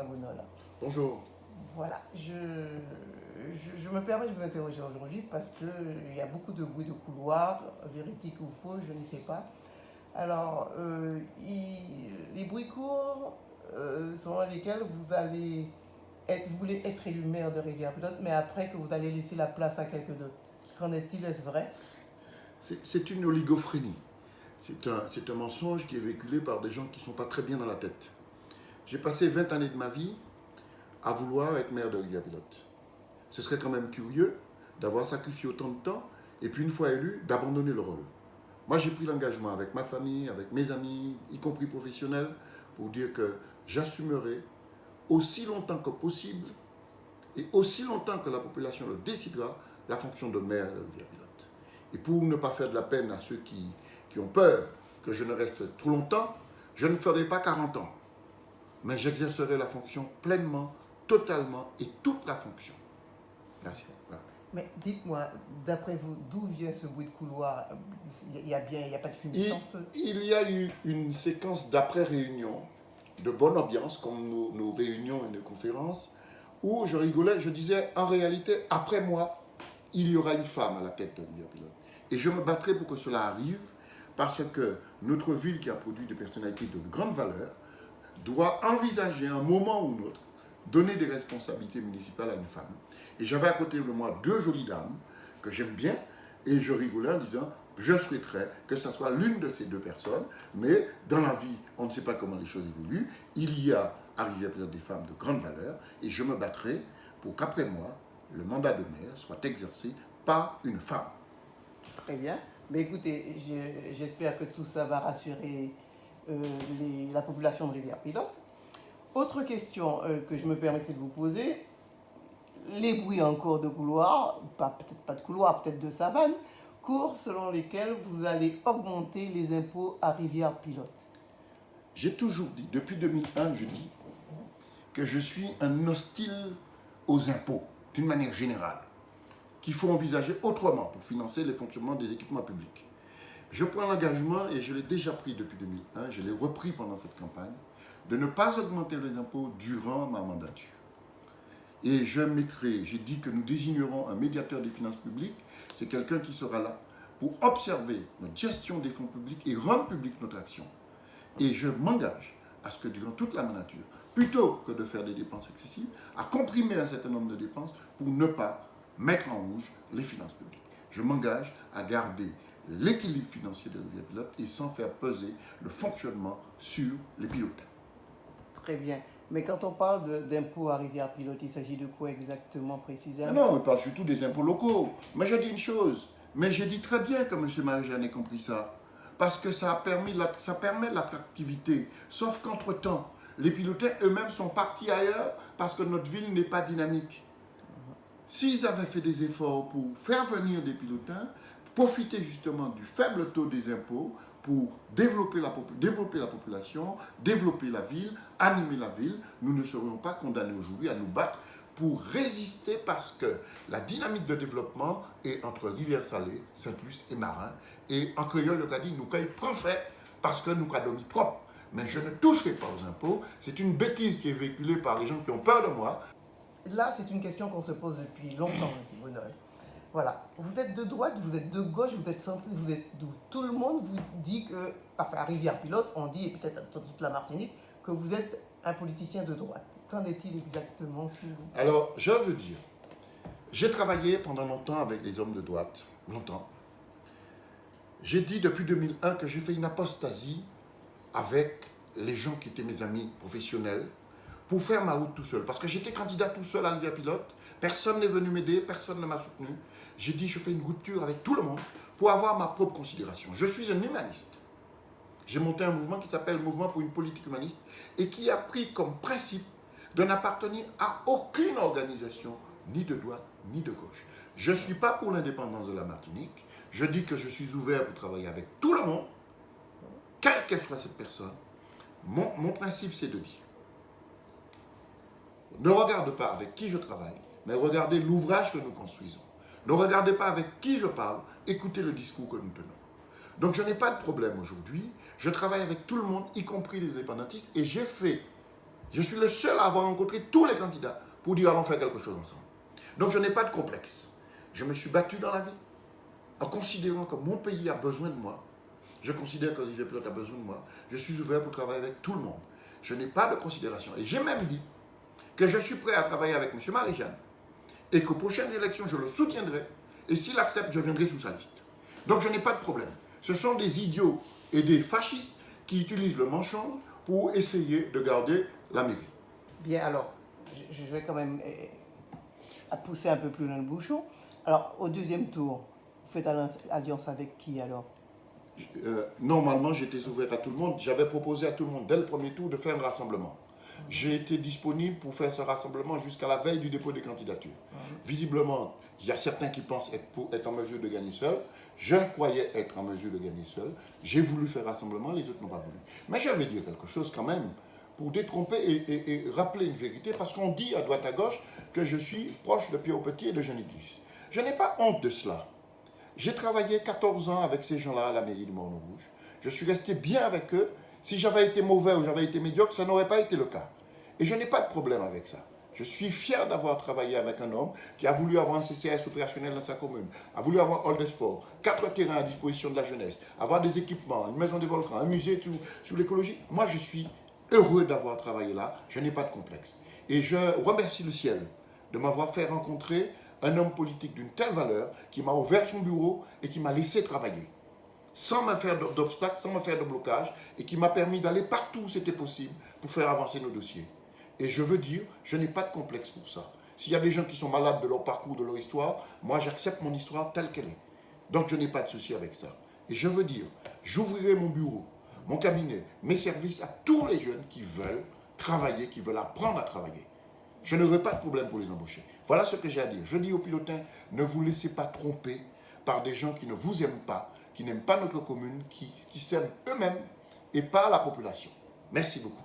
Bonola. Bonjour. Voilà, je me permets de vous interroger aujourd'hui parce qu'il y a beaucoup de bruit de couloir, véridique ou faux, je ne sais pas. Alors, les bruits courts selon lesquels vous voulez être élu maire de Rivière-Pilote, mais après que vous allez laisser la place à quelqu'un d'autre. Qu'en est-il, est-ce vrai? C'est une oligophrénie. C'est un mensonge qui est véhiculé par des gens qui ne sont pas très bien dans la tête. J'ai passé 20 années de ma vie à vouloir être maire de Rivière-Pilote. Ce serait quand même curieux d'avoir sacrifié autant de temps et puis une fois élu, d'abandonner le rôle. Moi, j'ai pris l'engagement avec ma famille, avec mes amis, y compris professionnels, pour dire que j'assumerai aussi longtemps que possible et aussi longtemps que la population le décidera, la fonction de maire de Rivière-Pilote. Et pour ne pas faire de la peine à ceux qui ont peur que je ne reste trop longtemps, je ne ferai pas 40 ans. Mais j'exercerai la fonction pleinement, totalement et toute la fonction. Merci. Voilà. Mais dites-moi, d'après vous, d'où vient ce bruit de couloir? Il n'y a pas de fumée sans feu. Il y a eu une séquence d'après-réunion, de bonne ambiance, comme nos réunions et nos conférences, où je rigolais, je disais, en réalité, après moi, il y aura une femme à la tête de Rivière-Pilote. Et je me battrai pour que cela arrive, parce que notre ville, qui a produit des personnalités de grande valeur, doit envisager un moment ou un autre donner des responsabilités municipales à une femme. Et j'avais à côté de moi deux jolies dames que j'aime bien, et je rigolais en disant, je souhaiterais que ce soit l'une de ces deux personnes, mais dans la vie, on ne sait pas comment les choses évoluent. Il y a à Rivière-Pilote des femmes de grande valeur, et je me battrai pour qu'après moi, le mandat de maire soit exercé par une femme. Très bien. Mais écoutez, j'espère que tout ça va rassurer la population de Rivière-Pilote. Autre question que je me permettrai de vous poser, les bruits en cours de couloir, peut-être pas de couloir, peut-être de savane, courent selon lesquels vous allez augmenter les impôts à Rivière-Pilote. J'ai toujours dit, depuis 2001, je dis que je suis un hostile aux impôts, d'une manière générale, qu'il faut envisager autrement pour financer le fonctionnement des équipements publics. Je prends l'engagement, et je l'ai déjà pris depuis 2001, je l'ai repris pendant cette campagne, de ne pas augmenter les impôts durant ma mandature. Et j'ai dit que nous désignerons un médiateur des finances publiques, c'est quelqu'un qui sera là pour observer notre gestion des fonds publics et rendre publique notre action. Et je m'engage à ce que durant toute la mandature, plutôt que de faire des dépenses excessives, à comprimer un certain nombre de dépenses pour ne pas mettre en rouge les finances publiques. Je m'engage à garder l'équilibre financier de Rivière-Pilote et sans faire peser le fonctionnement sur les pilotes. Très bien. Mais quand on parle d'impôts à Rivière-Pilote, il s'agit de quoi exactement précisément? Non, on parle surtout des impôts locaux. Mais je dis une chose, mais je dis très bien que M. Marie-Jeanne ait compris ça. Parce que ça permet l'attractivité. Sauf qu'entre-temps, les pilotés eux-mêmes sont partis ailleurs parce que notre ville n'est pas dynamique. S'ils avaient fait des efforts pour faire venir des pilotins, profiter justement du faible taux des impôts pour développer la population, développer la ville, animer la ville, nous ne serions pas condamnés aujourd'hui à nous battre pour résister parce que la dynamique de développement est entre Rivière-Salée, Saint-Luce et Marin. Et en créole, le cas dit, nous caille parfait parce que nous cadons trop. Mais je ne toucherai pas aux impôts. C'est une bêtise qui est véhiculée par les gens qui ont peur de moi. Là, c'est une question qu'on se pose depuis longtemps, M. Bonola. Voilà. Vous êtes de droite, vous êtes de gauche, vous êtes centriste, vous êtes d'où? Tout le monde vous dit que, enfin à Rivière-Pilote, on dit, et peut-être dans toute la Martinique, que vous êtes un politicien de droite. Qu'en est-il exactement, s'il vous plaît? Alors, je veux dire, j'ai travaillé pendant longtemps avec des hommes de droite, longtemps. J'ai dit depuis 2001 que j'ai fait une apostasie avec les gens qui étaient mes amis professionnels pour faire ma route tout seul. Parce que j'étais candidat tout seul à Rivière-Pilote, personne n'est venu m'aider, personne ne m'a soutenu. J'ai dit je fais une rupture avec tout le monde pour avoir ma propre considération. Je suis un humaniste. J'ai monté un mouvement qui s'appelle Mouvement pour une politique humaniste et qui a pris comme principe de n'appartenir à aucune organisation, ni de droite, ni de gauche. Je ne suis pas pour l'indépendance de la Martinique. Je dis que je suis ouvert pour travailler avec tout le monde, quelle que soit cette personne. Mon principe, c'est de dire, ne regarde pas avec qui je travaille, mais regardez l'ouvrage que nous construisons. Ne regardez pas avec qui je parle, écoutez le discours que nous tenons. Donc je n'ai pas de problème aujourd'hui. Je travaille avec tout le monde, y compris les indépendantistes, et j'ai Je suis le seul à avoir rencontré tous les candidats pour dire allons faire quelque chose ensemble. Donc je n'ai pas de complexe. Je me suis battu dans la vie en considérant que mon pays a besoin de moi. Je considère que l'IG Pilote a besoin de moi. Je suis ouvert pour travailler avec tout le monde. Je n'ai pas de considération. Et j'ai même dit que je suis prêt à travailler avec M. Marie-Jeanne et qu'aux prochaines élections, je le soutiendrai. Et s'il accepte, je viendrai sous sa liste. Donc je n'ai pas de problème. Ce sont des idiots et des fascistes qui utilisent le mensonge pour essayer de garder la mairie. Bien, alors, je vais quand même à pousser un peu plus dans le bouchon. Alors, au deuxième tour, vous faites alliance avec qui alors? Normalement, j'étais ouvert à tout le monde. J'avais proposé à tout le monde, dès le premier tour, de faire un rassemblement. J'ai été disponible pour faire ce rassemblement jusqu'à la veille du dépôt des candidatures. Visiblement, il y a certains qui pensent être en mesure de gagner seul. Je croyais être en mesure de gagner seul. J'ai voulu faire rassemblement, les autres n'ont pas voulu. Mais je vais dire quelque chose quand même, pour détromper et rappeler une vérité, parce qu'on dit à droite à gauche que je suis proche de Pierre Petit et de Genidus. Je n'ai pas honte de cela. J'ai travaillé 14 ans avec ces gens-là à la mairie du Morne-Rouge. Je suis resté bien avec eux. Si j'avais été mauvais ou j'avais été médiocre, ça n'aurait pas été le cas. Et je n'ai pas de problème avec ça. Je suis fier d'avoir travaillé avec un homme qui a voulu avoir un CCAS opérationnel dans sa commune, a voulu avoir un hall de sport, 4 terrains à disposition de la jeunesse, avoir des équipements, une maison des volcans, un musée sur l'écologie. Moi, je suis heureux d'avoir travaillé là. Je n'ai pas de complexe. Et je remercie le ciel de m'avoir fait rencontrer un homme politique d'une telle valeur qui m'a ouvert son bureau et qui m'a laissé travailler, sans me faire d'obstacles, sans me faire de blocage, et qui m'a permis d'aller partout où c'était possible pour faire avancer nos dossiers. Et je veux dire, je n'ai pas de complexe pour ça. S'il y a des gens qui sont malades de leur parcours, de leur histoire, moi j'accepte mon histoire telle qu'elle est. Donc je n'ai pas de souci avec ça. Et je veux dire, j'ouvrirai mon bureau, mon cabinet, mes services à tous les jeunes qui veulent travailler, qui veulent apprendre à travailler. Je n'aurai pas de problème pour les embaucher. Voilà ce que j'ai à dire. Je dis aux pilotins, ne vous laissez pas tromper par des gens qui ne vous aiment pas, qui n'aiment pas notre commune, qui s'aiment eux-mêmes et pas la population. Merci beaucoup.